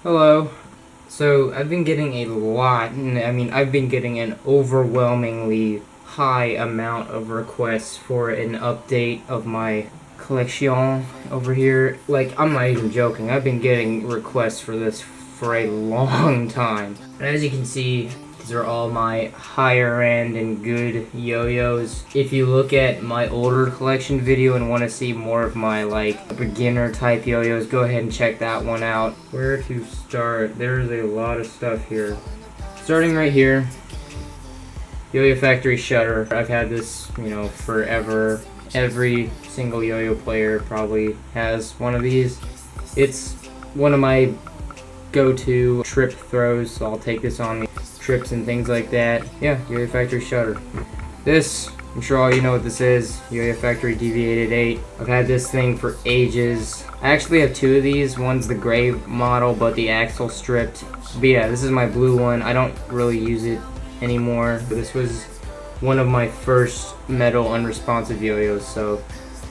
Hello. So I've been getting I've been getting an overwhelmingly high amount of requests for an update of my collection over here. Like, I'm not even joking. I've been getting requests for this for a long time. And as you can see, these are all my higher end and good yo-yos. If you look at my older collection video and want to see more of my beginner type yo-yos, go ahead and check that one out. Where to start? There's a lot of stuff here. Starting right here, Yo-Yo Factory Shutter. I've had this, forever. Every single yo-yo player probably has one of these. It's one of my go-to trip throws, so I'll take this on the trips and things like that. Yeah, Yo-Yo Factory Shutter. This, I'm sure all you know what this is, Yo-Yo Factory DV888. I've had this thing for ages. I actually have two of these. One's the gray model, but the axle stripped. But yeah, this is my blue one. I don't really use it anymore. This was one of my first metal unresponsive yo-yos, so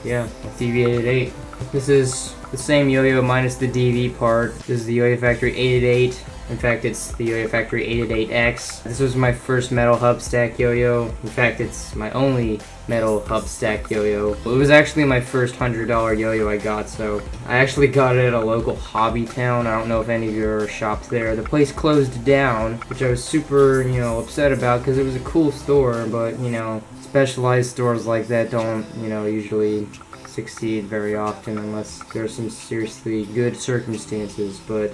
yeah, DV888. This is the same yo-yo minus the DV part. This is the Yo-Yo Factory 888. In fact, it's the Yo-Yo Factory 888X. This was my first metal hub stack yo-yo. In fact, it's my only metal hub stack yo-yo. It was actually my first $100 yo-yo I got, so I actually got it at a local hobby town. I don't know if any of you are shopped there. The place closed down, which I was super, upset about because it was a cool store, but, specialized stores like that don't, usually succeed very often unless there's some seriously good circumstances. But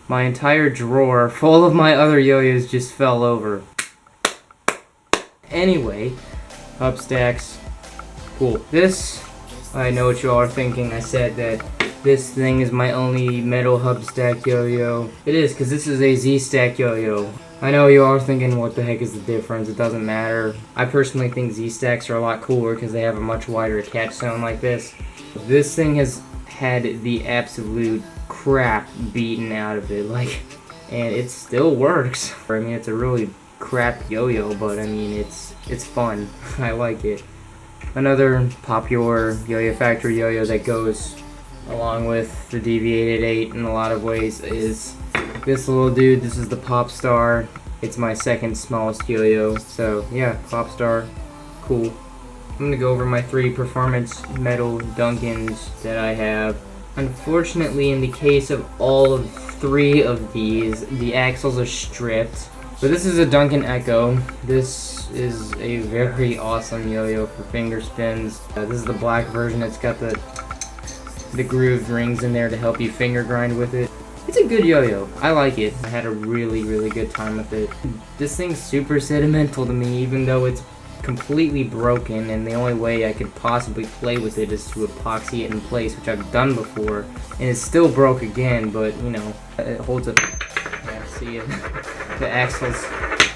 my entire drawer full of my other yo-yos just fell over. Anyway, hub stacks, cool. This, I know what you all are thinking. I said that this thing is my only metal hub stack yo-yo. It is, because this is a Z-stack yo-yo. I know you all are thinking, what the heck is the difference? It doesn't matter. I personally think Z-stacks are a lot cooler because they have a much wider attach zone like this. This thing has had the absolute crap beaten out of it, and it still works. I mean, it's a really crap yo-yo, but I mean, it's fun. I like it. Another popular Yo-Yo Factory yo-yo that goes along with the DV888 in a lot of ways is this little dude. This is the Pop Star. It's my second smallest yo-yo, so yeah, Pop Star, cool. I'm gonna go over my 3 performance metal Duncans that I have. Unfortunately, in the case of all of 3 of these, the axles are stripped. So this is a Duncan Echo. This is a very awesome yo-yo for finger spins. This is the black version. It's got the grooved rings in there to help you finger grind with it. It's a good yo-yo. I like it. I had a really, really good time with it. This thing's super sentimental to me, even though it's completely broken, and the only way I could possibly play with it is to epoxy it in place, which I've done before, and it still broke again, but it holds up. Yeah, see it. The axle's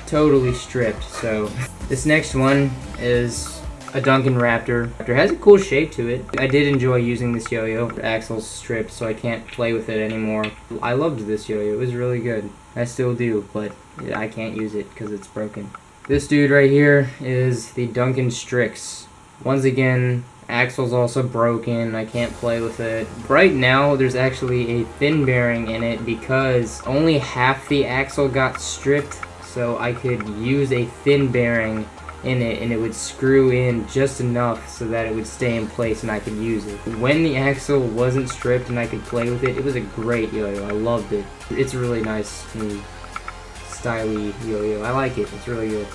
totally stripped. So this next one is a Duncan Raptor. It has a cool shape to it. I did enjoy using this yo-yo. The axle's stripped, so I can't play with it anymore. I loved this yo-yo. It was really good. I still do, but I can't use it because it's broken. This dude right here is the Duncan Strix. Once again, axle's also broken. I can't play with it. Right now, there's actually a thin bearing in it because only half the axle got stripped, so I could use a thin bearing in it and it would screw in just enough so that it would stay in place and I could use it. When the axle wasn't stripped and I could play with it, it was a great yo-yo. I loved it. It's really nice and styly yo-yo. I like it. It's really good.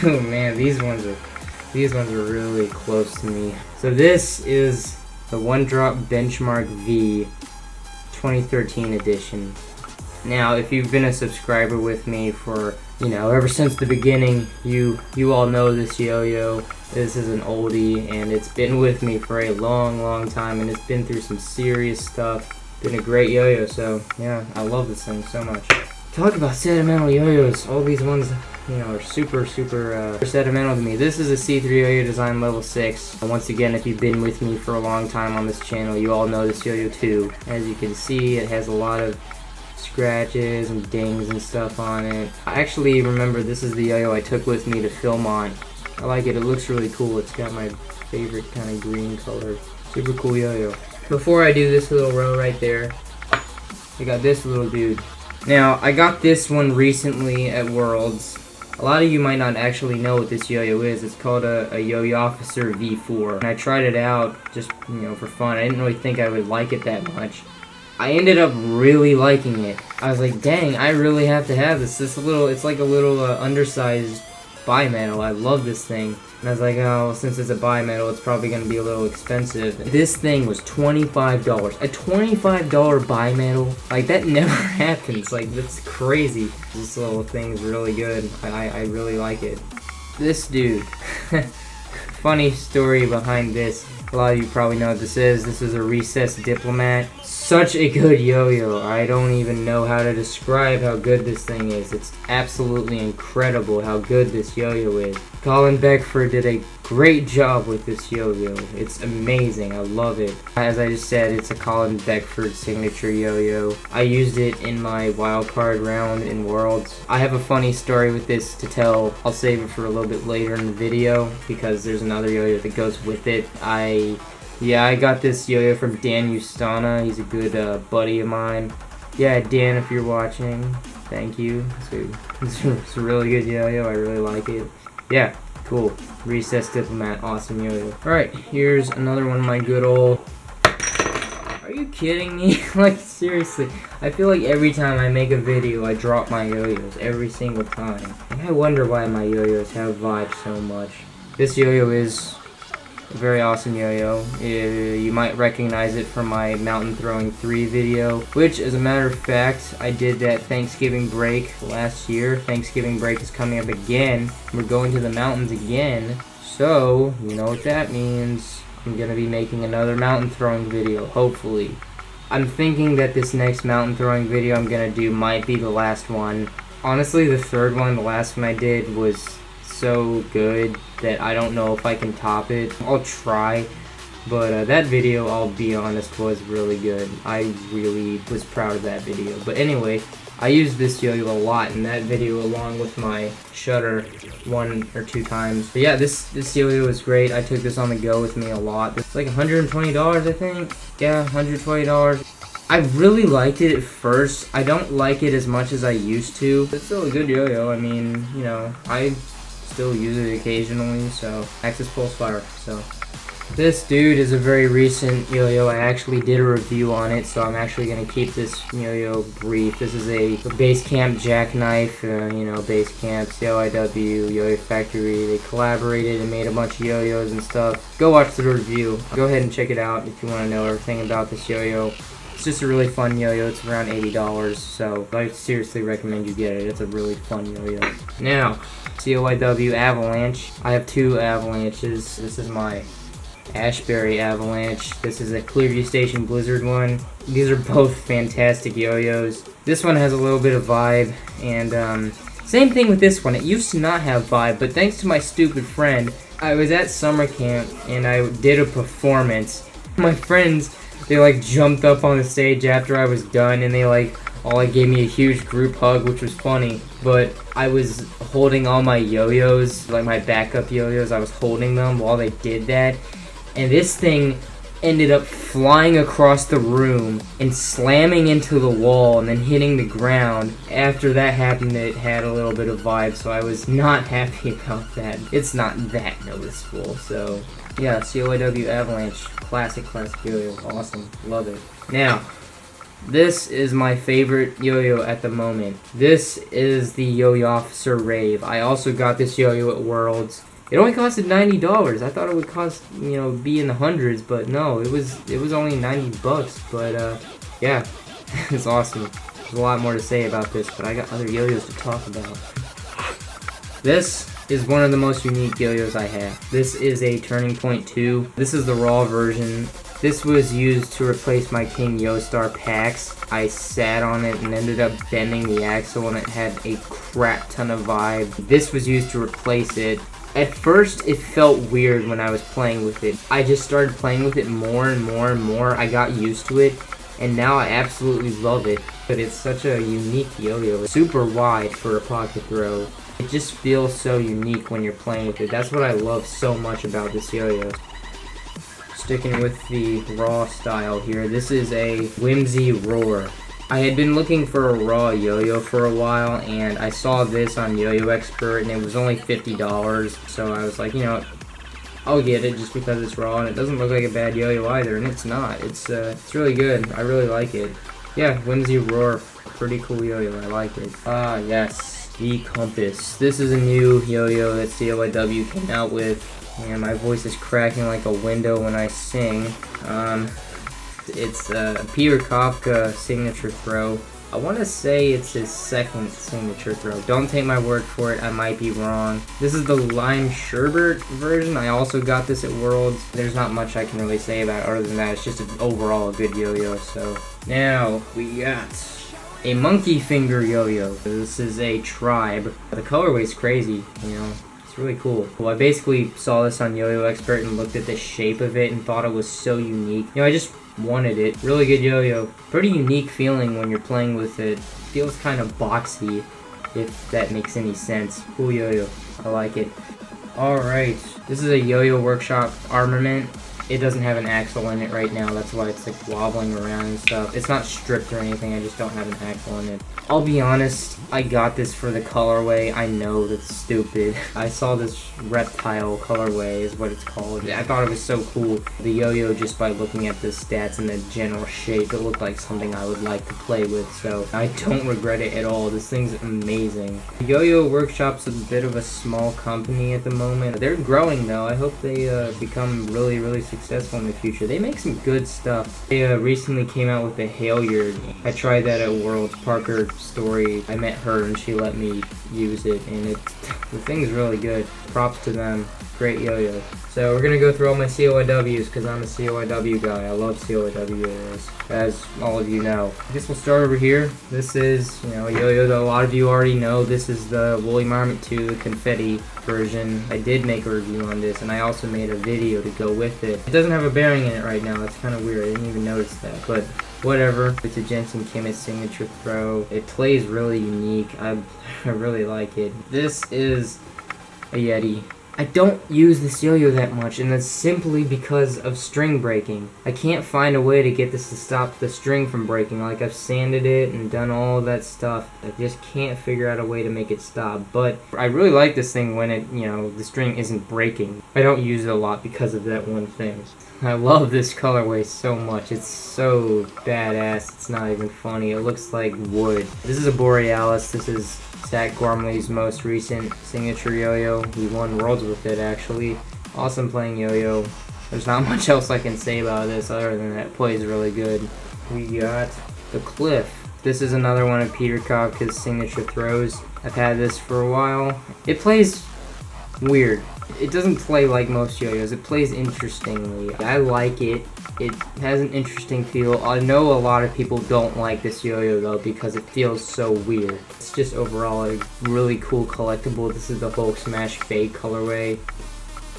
Oh man, these ones are really close to me. So this is the One Drop Benchmark V 2013 edition. Now, if you've been a subscriber with me for, ever since the beginning, you all know this yo-yo. This is an oldie, and it's been with me for a long, long time, and it's been through some serious stuff. Been a great yo-yo, so yeah, I love this thing so much. Talk about sentimental yo-yos. All these ones, are super sentimental to me. This is a C3 yo-yo design level 6. And once again, if you've been with me for a long time on this channel, you all know this yo-yo too. As you can see, it has a lot of scratches and dings and stuff on it. I actually remember this is the yo-yo I took with me to film on. I like it. It looks really cool. It's got my favorite kind of green color. Super cool yo-yo. before I do this little row right there, I got this little dude. Now, I got this one recently at Worlds. A lot of you might not actually know what this yo-yo is. It's called a Yo-Yo Officer V4. And I tried it out just, for fun. I didn't really think I would like it that much. I ended up really liking it. I was like, dang, I really have to have this. It's like a little undersized bimetal. I love this thing. And I was like, oh, since it's a bimetal, it's probably going to be a little expensive. This thing was $25. A $25 bimetal? Like, that never happens. Like, that's crazy. This little thing is really good. I really like it. This dude. Funny story behind this. A lot of you probably know what this is. This is a Recessed Diplomat. Such a good yo-yo. I don't even know how to describe how good this thing is. It's absolutely incredible how good this yo-yo is. Colin Beckford did a great job with this yo-yo. It's amazing. I love it. As I just said, it's a Colin Beckford signature yo-yo. I used it in my wildcard round in Worlds. I have a funny story with this to tell. I'll save it for a little bit later in the video because there's another yo-yo that goes with it. I got this yo-yo from Dan Ustana. He's a good buddy of mine. Yeah, Dan, if you're watching, thank you. It's a really good yo-yo. I really like it. Yeah, cool. Recessed Diplomat, awesome yo-yo. Alright, here's another one of my good old... Are you kidding me? Like, seriously. I feel like every time I make a video, I drop my yo-yos. Every single time. And I wonder why my yo-yos have vibe so much. This yo-yo is a very awesome yo-yo. You might recognize it from my Mountain Throwing 3 video, which, as a matter of fact, I did that Thanksgiving break last year. Thanksgiving break is coming up again. We're going to the mountains again, so you know what that means. I'm going to be making another mountain throwing video, hopefully. I'm thinking that this next mountain throwing video I'm going to do might be the last one. Honestly, the third one, the last one I did, was so good that I don't know if I can top it. I'll try, but that video, I'll be honest, was really good. I really was proud of that video. But anyway, I used this yo-yo a lot in that video along with my shutter 1 or 2 times. But yeah, this yo-yo was great. I took this on the go with me a lot. It's like $120, I think. Yeah, $120. I really liked it at first. I don't like it as much as I used to. It's still a good yo-yo. I mean, I still use it occasionally, so Axis Pulse Fire. So this dude is a very recent yo-yo. I actually did a review on it, so I'm actually going to keep this yo-yo brief. This is a Basecamp jackknife, Basecamp, CLYW, Yo-Yo Factory. They collaborated and made a bunch of yo-yos and stuff. Go watch the review. Go ahead and check it out if you want to know everything about this yo-yo. It's just a really fun yo-yo. It's around $80, so I seriously recommend you get it. It's a really fun yo-yo. Now, CLYW Avalanche. I have 2 Avalanches. This is my Ashbury Avalanche. This is a Clearview Station Blizzard one. These are both fantastic yo-yos. This one has a little bit of vibe, and same thing with this one. It used to not have vibe, but thanks to my stupid friend, I was at summer camp, and I did a performance. My friends, they jumped up on the stage after I was done, and they all gave me a huge group hug, which was funny. But I was holding all my yo-yos, like my backup yo-yos, I was holding them while they did that. And this thing ended up flying across the room and slamming into the wall and then hitting the ground. After that happened, it had a little bit of vibe, so I was not happy about that. It's not that noticeable, so yeah, CLYW Avalanche, classic yo-yo, awesome, love it. Now, this is my favorite yo-yo at the moment. This is the Yo-Yo Officer Rave. I also got this yo-yo at Worlds. It only costed $90. I thought it would cost, be in the hundreds, but no, it was only $90. But yeah, it's awesome. There's a lot more to say about this, but I got other yo-yos to talk about. This is one of the most unique yo-yos I have. This is a Turning Point 2. This is the raw version. This was used to replace my King Yo-Star packs. I sat on it and ended up bending the axle, and it had a crap ton of vibe. This was used to replace it. At first, it felt weird when I was playing with it. I just started playing with it more and more and more. I got used to it, and now I absolutely love it. But it's such a unique yo-yo. It's super wide for a pocket throw. It just feels so unique when you're playing with it. That's what I love so much about this yo-yo. sticking with the raw style here. This is a Whimsy Roar. I had been looking for a raw yo-yo for a while, and I saw this on Yo-Yo Expert, and it was only $50, so I was like, you know, I'll get it just because it's raw, and it doesn't look like a bad yo-yo either, and it's not. It's really good. I really like it. Yeah, Whimsy Roar, pretty cool yo-yo. I like it. Ah, yes, the Compass. This is a new yo-yo that CLYW came out with, and my voice is cracking like a window when I sing. It's Peter Kafka signature throw. I want to say it's his second signature throw. Don't take my word for it, I might be wrong. This is the lime sherbet version. I also got this at Worlds. There's not much I can really say about it other than that. It's just overall a good yo-yo. So now we got a monkey finger yo-yo. This is a tribe. The colorway's crazy, you know. It's really cool. Well, I basically saw this on Yo-Yo Expert and looked at the shape of it and thought it was so unique. You know, I just wanted it. Really good yo-yo. Pretty unique feeling when you're playing with it. Feels kind of boxy, if that makes any sense. Cool yo-yo. I like it. Alright. This is a Yo-Yo Workshop armament. It doesn't have an axle in it right now. That's why it's like wobbling around and stuff. It's not stripped or anything. I just don't have an axle in it. I'll be honest, I got this for the colorway. I know that's stupid. I saw this reptile colorway is what it's called. I thought it was so cool. The yo-yo, just by looking at the stats and the general shape, it looked like something I would like to play with, so I don't regret it at all. This thing's amazing. Yo-Yo Workshop's a bit of a small company at the moment. They're growing though. I hope they become really, really successful in the future. They make some good stuff. They recently came out with a Halyard. I tried that at Worlds. Parker Story, I met her and she let me use it, and the thing's really good. Props to them. Great yo-yo. So we're gonna go through all my CLYWs because I'm a CLYW guy. I love CLYWs, as all of you know. I guess we'll start over here. This is, you know, a yo-yo that a lot of you already know. This is the Woolly Marmot 2, the confetti version. I did make a review on this, and I also made a video to go with it. It doesn't have a bearing in it right now. That's kind of weird. I didn't even notice that, but whatever. It's a Jensen Kimmett signature throw. It plays really unique. I really like it. This is a Yeti. I don't use this yo-yo that much, and that's simply because of string breaking. I can't find a way to get this to stop the string from breaking. Like, I've sanded it and done all that stuff. I just can't figure out a way to make it stop. But I really like this thing when it, you know, the string isn't breaking. I don't use it a lot because of that one thing. I love this colorway so much. It's so badass. It's not even funny. It looks like wood. This is a Borealis. This is Zach Gormley's most recent signature yo-yo. He won Worlds with it, actually. Awesome playing yo-yo. There's not much else I can say about this other than that it plays really good. We got the Cliff. This is another one of Peter Kafka's signature throws. I've had this for a while. It plays weird. It doesn't play like most yo-yos. It plays interestingly. I like it. It has an interesting feel. I know a lot of people don't like this yo-yo though because it feels so weird. It's just overall a really cool collectible. This is the Hulk Smash Fade colorway.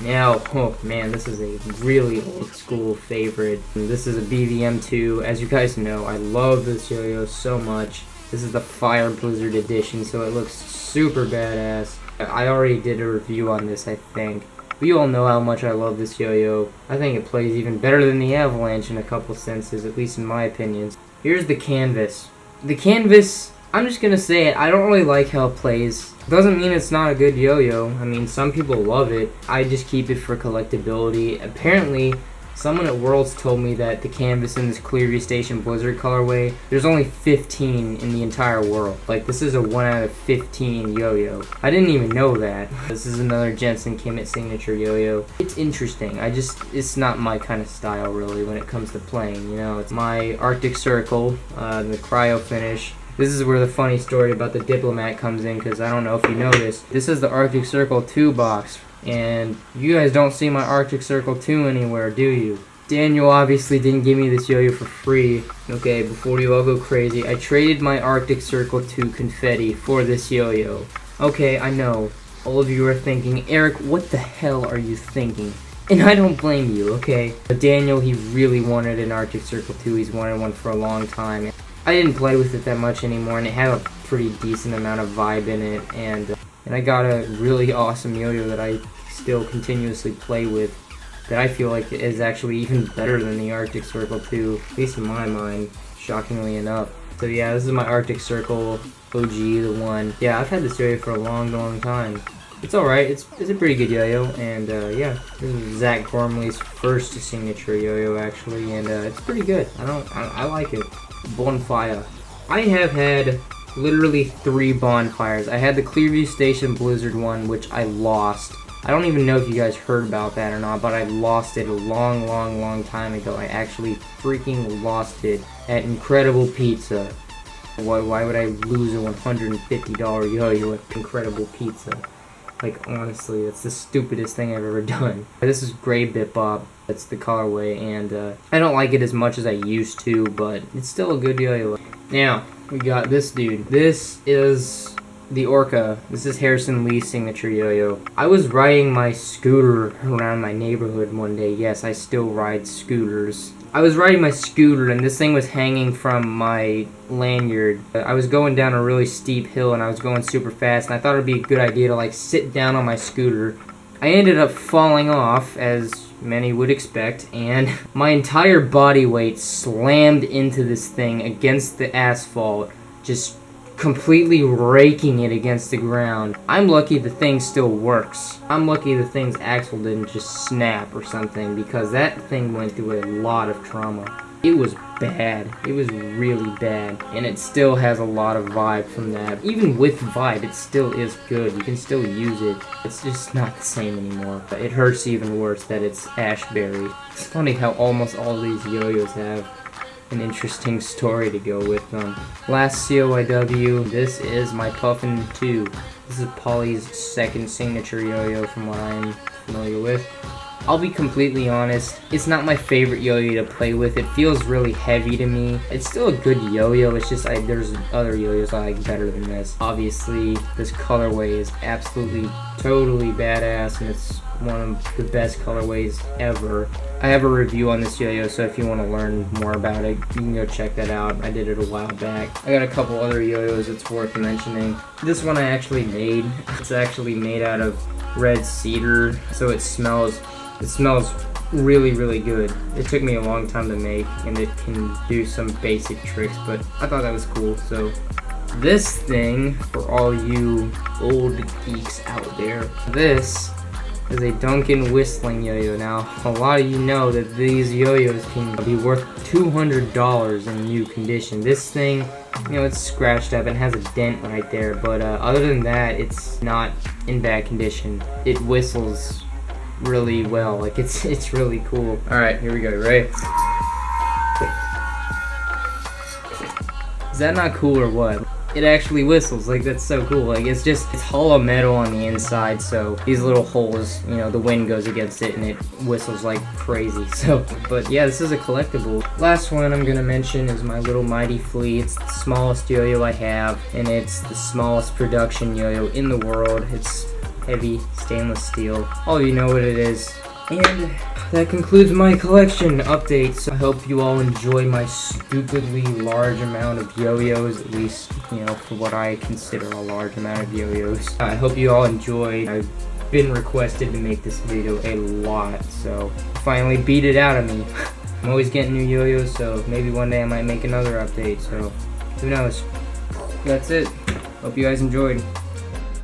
Now, oh man, this is a really old school favorite. This is a BVM2. As you guys know, I love this yo-yo so much. This is the Fire Blizzard edition, so it looks super badass. I already did a review on this, I think. We all know how much I love this yo-yo. I think it plays even better than the Avalanche in a couple senses, at least in my opinion. Here's the Canvas. The Canvas, I'm just gonna say it, I don't really like how it plays. Doesn't mean it's not a good yo-yo. I mean, some people love it. I just keep it for collectability. Apparently, someone at Worlds told me that the Canvas in this CLYW Station Blizzard colorway, there's only 15 in the entire world. Like, this is a 1 out of 15 yo-yo. I didn't even know that. This is another Jensen Kimmett signature yo-yo. It's interesting. It's not my kind of style, really, when it comes to playing, you know? It's my Arctic Circle, the cryo finish. This is where the funny story about the Diplomat comes in, because I don't know if you know this. This is the Arctic Circle 2 box. And you guys don't see my Arctic Circle 2 anywhere, do you? Daniel obviously didn't give me this yo-yo for free. Okay, before you all go crazy, I traded my Arctic Circle 2 confetti for this yo-yo. Okay, I know. All of you are thinking, Eric, what the hell are you thinking? And I don't blame you, okay? But Daniel, he really wanted an Arctic Circle 2. He's wanted one for a long time. I didn't play with it that much anymore, and it had a pretty decent amount of vibe in it, and I got a really awesome yo-yo that I still continuously play with. that I feel like is actually even better than the Arctic Circle too, at least in my mind, shockingly enough. So yeah, this is my Arctic Circle OG, the one. Yeah, I've had this yo-yo for a long time. It's alright, it's a pretty good yo-yo, and yeah, this is Zach Gormley's first signature yo-yo actually, and it's pretty good. I like it. Bonfire. I have had literally 3 bonfires. I had the Clearview Station Blizzard one, which I lost. I don't even know if you guys heard about that or not, but I lost it a long time ago. I actually freaking lost it at Incredible Pizza. Why would I lose a $150 yo-yo at Incredible Pizza? Like, honestly, that's the stupidest thing I've ever done. This is Gray Bip Bop. That's the colorway, and I don't like it as much as I used to, but it's still a good yo-yo. Now, we got this dude. This is the Orca. This is Harrison Lee's signature yo-yo. I was riding my scooter around my neighborhood one day. Yes, I still ride scooters. I was riding my scooter and this thing was hanging from my lanyard. I was going down a really steep hill and I was going super fast, and I thought it would be a good idea to like sit down on my scooter. I ended up falling off, as many would expect, and my entire body weight slammed into this thing against the asphalt, just completely raking it against the ground. I'm lucky the thing still works. I'm lucky the thing's axle didn't just snap or something, because that thing went through a lot of trauma. It was bad. It was really bad. And it still has a lot of vibe from that. Even with vibe, it still is good. You can still use it. It's just not the same anymore. It hurts even worse that it's Ashberry. It's funny how almost all these yo-yos have an interesting story to go with them. Last CLYW, this is my Puffin 2. This is Polly's second signature yo-yo from what I'm familiar with. I'll be completely honest, it's not my favorite yo-yo to play with. It feels really heavy to me. It's still a good yo-yo, it's just there's other yo-yos I like better than this. Obviously, this colorway is absolutely, totally badass, and it's one of the best colorways ever. I have a review on this yo-yo, so if you want to learn more about it, you can go check that out. I did it a while back. I got a couple other yo-yos it's worth mentioning. This one I actually made. It's actually made out of red cedar, so it smells really good. It took me a long time to make, and it can do some basic tricks, but I thought that was cool. So this thing, for all you old geeks out there, this is a Duncan whistling yo-yo. Now, a lot of you know that these yo-yos can be worth $200 in new condition. This thing, you know, it's scratched up and has a dent right there, but other than that, it's not in bad condition. It whistles really well. Like, it's really cool. Alright, here we go. Ready? Is that not cool or what? It actually whistles. Like, that's so cool. Like, it's hollow metal on the inside, so these little holes, you know, the wind goes against it and it whistles like crazy. So, but yeah, this is a collectible. Last one I'm gonna mention is my little Mighty Flea. It's the smallest yo-yo I have, and it's the smallest production yo-yo in the world. It's heavy stainless steel. All of you know what it is. And that concludes my collection updates. I hope you all enjoy my stupidly large amount of yo-yos, at least, you know, for what I consider a large amount of yo-yos. I hope you all enjoyed. I've been requested to make this video a lot, so finally beat it out of me. I'm always getting new yo-yos, so maybe one day I might make another update, so who knows. That's it. Hope you guys enjoyed.